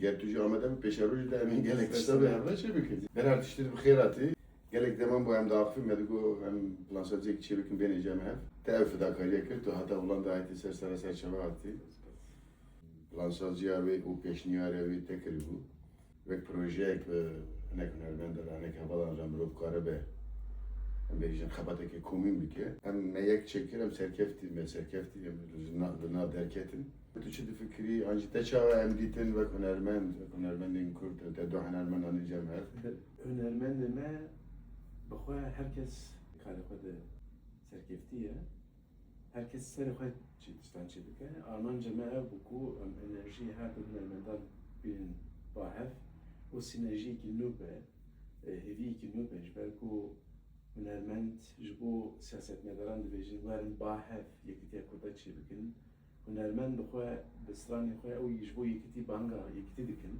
Gertuji Ahmet'e peşeruji de emin gelek işte bir havla çebikin. Ben artıştır bir khairatı. Gelek demem bu hem dağıfım ya da bu hem plansacık çebikin beneceğim hep. Tevfid akariye kırtı hatta ulan da ayeti sersere serçeve attı. Plansacıya ve o peşniyare ve tekeri bu. Ve projeyek ve nek nermender nek havalan ramrop karabe. Hem bejin xabateke komün bike. Hem meyek çekir hem serkefti hem na derketin. Tu çi fikri anji teçava hem ditin ve hunermendin kurt te do hunermend anlayacağım her. Hunermendime bixwe herkes karexwe de serkeftiye. Herkes serxwe tiştan çi dike. Armanca me ev buku em enerji her bir hunermendan birin bahev. O sinerji ki nube, hevi ki nube jber ku hunermend ji bo siyasetmedaran dibêjin werin bahev yekîtiya Kurda çi bikin. Hunermend bixwe bi stranê xwe ew ji bo yekîtî banga yekîtî dikin.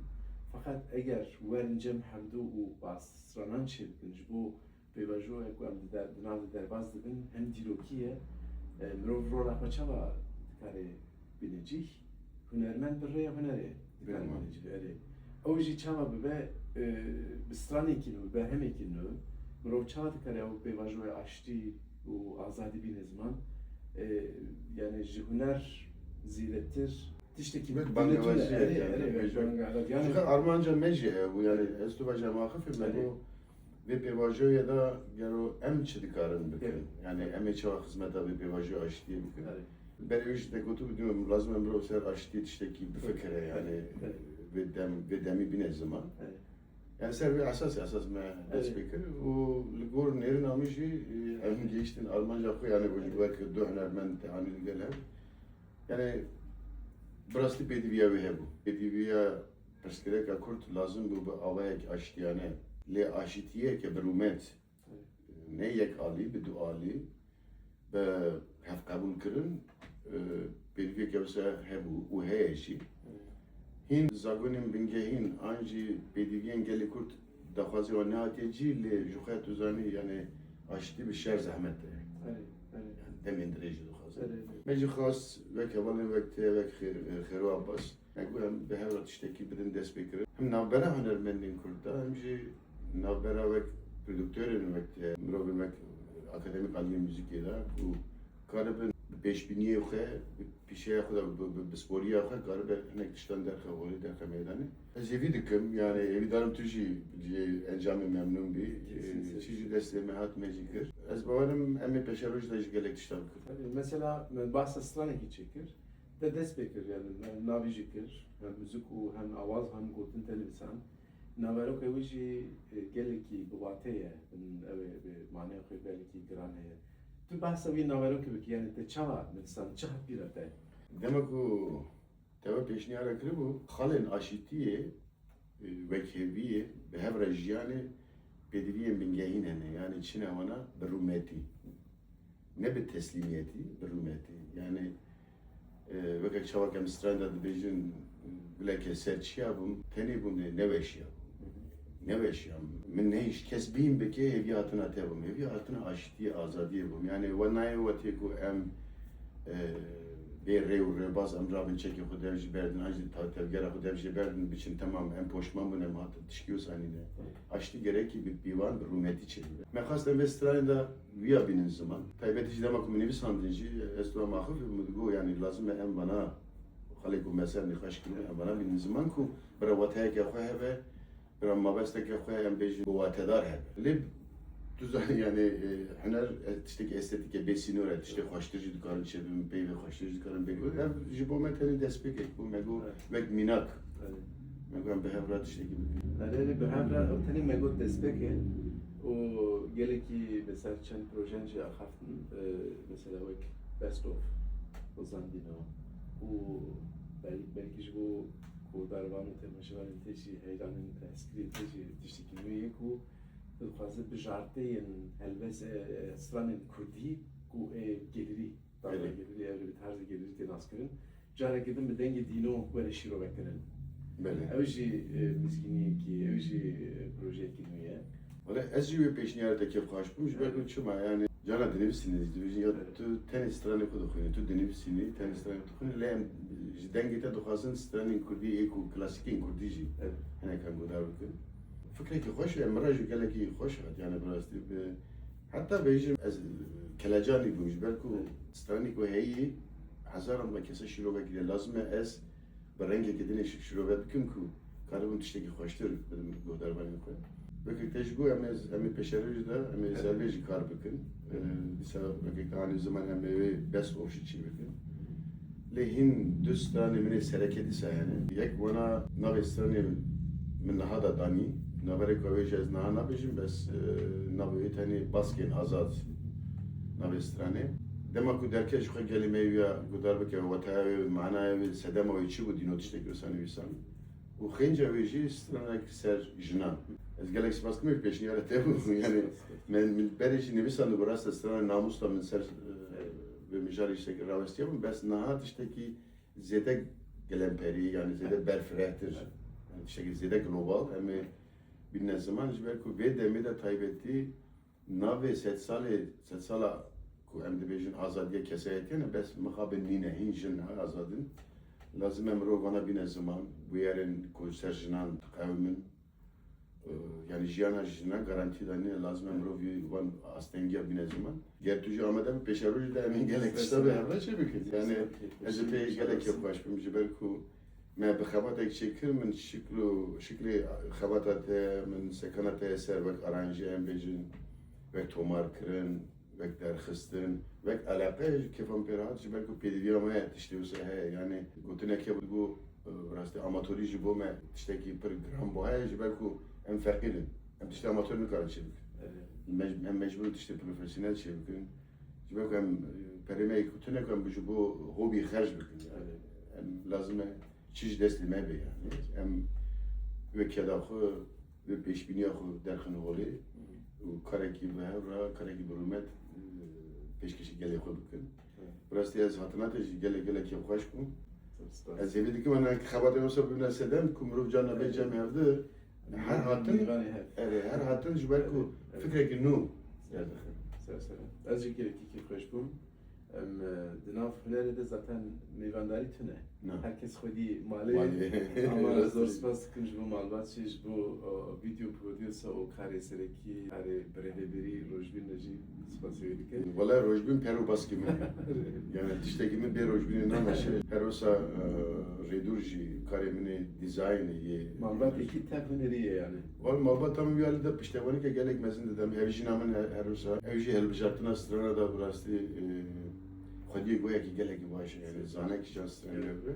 Fakat eger werin cem hevdû û bastranan çê bikin ji bo pêvajoyek ku em di nav de derbas dibin hem dîrokiye mirov rola xwe çawa dikare bîne cih. Hunermend bi rêya hunerê dikare bîne cih erê. Ew jî çawa bibe bi stranekî nû, bi berhemekî nû mirov çawa dikare ew pêvajoya aştî û azadî bîne ziman. Yani ji huner zîrettir tiştekî Bangavacı yani. Çünkü Armanca meji bu yani estuvaca mahfif me bu ve pevajo ya da yani em çidikarin bikin. Yani em çava hizmeta ve pevajo aştî bikin. Berêj de gotu diyorum lazım emro ser aştî tiştekî bir fikre yani ve demi bine zaman. Yani ser bir asas me speaker o ligor nerin amışı em geçtin Almanca ko yani bu belki do hunermend anil geler. Yani burası pediviya ve bu. Pediviya perskere kurt lazım bu avayek aştiyane le aşitiye ke berumet ne yek ali bir duali ve haf kabul kırın pediviya ke vse hebu u heyeşi hin zagonim bingehin anji pediviyen geli kurt daxwazi o nehatiyeci le juxet uzani yani aşti bir şer zahmette. Demin derece مجی خواست وک اولی وقتی وک خیرو عباس نگویم به هر تشتکی بدن دست بکره هم نابرا هنرمندین کرده همچی نابرا وک پرودکتورین وقتی مروی وک اکادمیک علی موسیقی دا و کاربن پیشبینی خو پیشه خدا بسپوری خو کاربن هنگ تشتان در خواهی در خمیدانی از یوی دکم yani evi darım tuşi encamı memnun bir çiğ desteğime hat mecikir. Az bavarım emi peşeruj da gelek tiştan kır. Mesela bahsa straneki çekir de destekir yani navi jikir hem müzik u hem avaz hem gotin televizyon navarok evi geleki buvateye evi mane xwe belki graneye. Tu bahsa vi navarok evi yani te çava insan çahat bir ate. Demek o teva peşniyara kırı bu halen aşitiye ve keviye ve hevra jiyane pediviyen bingehin hene yani Çin'e ona berumeti ne bir teslimiyeti berumeti yani ve çavak emstranda dibejin bileke serçiya bum teni bum ne veşya ne veşya min ne iş kesbiyim beke eviyatına tebum eviyatına aştiye azadiye bum yani vanay vatiku em bir rev baz amrabın çeki xudevji berdin acı tevgera xudevji berdin biçin tamam em poşman bu ne mat tişkiyo sanine açtı gerek ki bir pivan bir rumeti çeliyor. Mekhasten vestranda viya binin zaman taybetici demek mi nevi sandinci estura mahuf mudgo yani lazım em bana xaleku mesela nikaş kimi em bana binin zaman ku bira vataya ke xwe ve bira mabeste ke xwe em bejin bu vatedar hebe. Düzen yani hüner işte estetik besinör işte hoşturucu dükkanı çevirim bey ve hoşturucu dükkanı bey ev jibometeni destek et bu mego ve minak mego behevrat işte gibi. Yani behevrat oteni mego destek et o geleki mesela çen projenci ahaftın mesela vek best of o zandino o belki jibo ko darvanı temaşıvanın teşi heyranın eskri teşi tiştikini ku dixwaze bijarteyên helbes stranên Kurdî ku gelirî gelirî ev bi tarzê gelirî tê naskirin carekê din bi dengê dîno were şîrovek kirin ew jî mizgîniyekî ew jî projeyekî nû ye Valla ez jî wê pêşniyara te kevxweş bûm ji ber ku çima yani Cana dinivsiniz division ya tu tenis strani ku dukhuni tu dinivsini tenis strani dukhuni lem dengete dukhazın strani kurdi eko klasikin kurdiji Evet. hene kan godar bukun fikri ki hoş emraj geleki hoş hat yani burası hatta bejim az kelajani bu belku strani ku heyi hazaran ve kese şiroga gide lazım es berenge gidine şiroga büküm ku karabun tişteki hoştur benim godar bani ku Bakın tecrübe emi peşereci de emi zerveci kar bakın. Disa bakın aynı zaman emi best of şiçi bakın. Lehin düstani mine sereketi sayane. Yek bana navestani min hada dani. Navere kavajaz na nabijim bes navi tani basken azad navestrani. Dema ku derkeş şu kelimeyi ya gudar bakı vatavi manaya sedema içi bu dinot işte gösani visan. U xenca veji stranak ser jina. Ez gelek spas kimi peşniyara tebu yani men berişi nevisandı burası strana namusla men ser ve mijari işte ravestiyam bes nahat işte ki zede gelemperi yani zede berfrehtir. Yani işte zede global ama bir ne zaman belki ve demi de taybetti nave setsala ku em de bejin azadiye kesayet yani bes mukhaben nine hinjin azadın lazım emro bana bir ne zaman bu yerin ku serjinan kavmin yani jiyana jina garanti dani lazım emro vi van astengiya bir ne zaman gertuju amada peşeruju da emin gelek işte be havla çebik yani ezpe gelek yok baş bir belki ما بخباتك شكل من شكل خباتات من سكنات سر وقت أرانجي أم بيجن وقت تومار كرن وقت درخستن وقت علاقة كيف هم بيرات جبل كو بيديو ما تشتوسه هي يعني قلت لك يا بقول براسته أماتوري جبوا ما تشتكي برنامج بوها جبل كو أم فقيرن أم تشتري أماتور نكارن شبك هم مجبور تشتري بروفيشنال شبكن جبل كو أم بريمي قلت لك أم بيجبوا هوبي خرج بكن يعني لازم چیز دست نمی yani. Hem vekadaxı ve peşbiniyaxı derxin holi u karaki ve ra karaki burumet peşkeşi gele xo bikin. Biraz az hatırlat gele ki xoş ku. Az evde ki bana xabar olsa bir nesedem kumru cana be cemevde her hatın jber ku fikre ki nu. Az gelek ki xoş bum. Dinav hüleri de zaten meyvandari tüne. Herkes xwedî malê ama zor spas dikim ji bo malbatçî ji bo video prodüsa û karê serekî karê birêvebirî rojbîn jî spasiyê dike. Valla rojbîn peru baskî min. Yani tiştekî min bê rojbînê namaşe. Perosa rêdûr jî karê min ê dîzaynê yê. Malbat ekî tev hunerî ye yani. Val malbat tam wiyalî de piştevanî ke gelek mezin didem. Ev jî namin herosa. Ev jî helbijartina strana da birastî خودی گویا کی گله کی باشه یعنی زانه کی شانس نمیره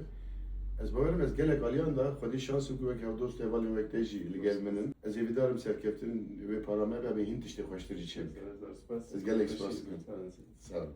از باورم از گله کالیان da خودی şans گویا ki دوست eval وقتیجی لگلمنن از evidarım serkeftin ve paramaya ve hint işte hoştur için. Az gelek spas. Sağ ol.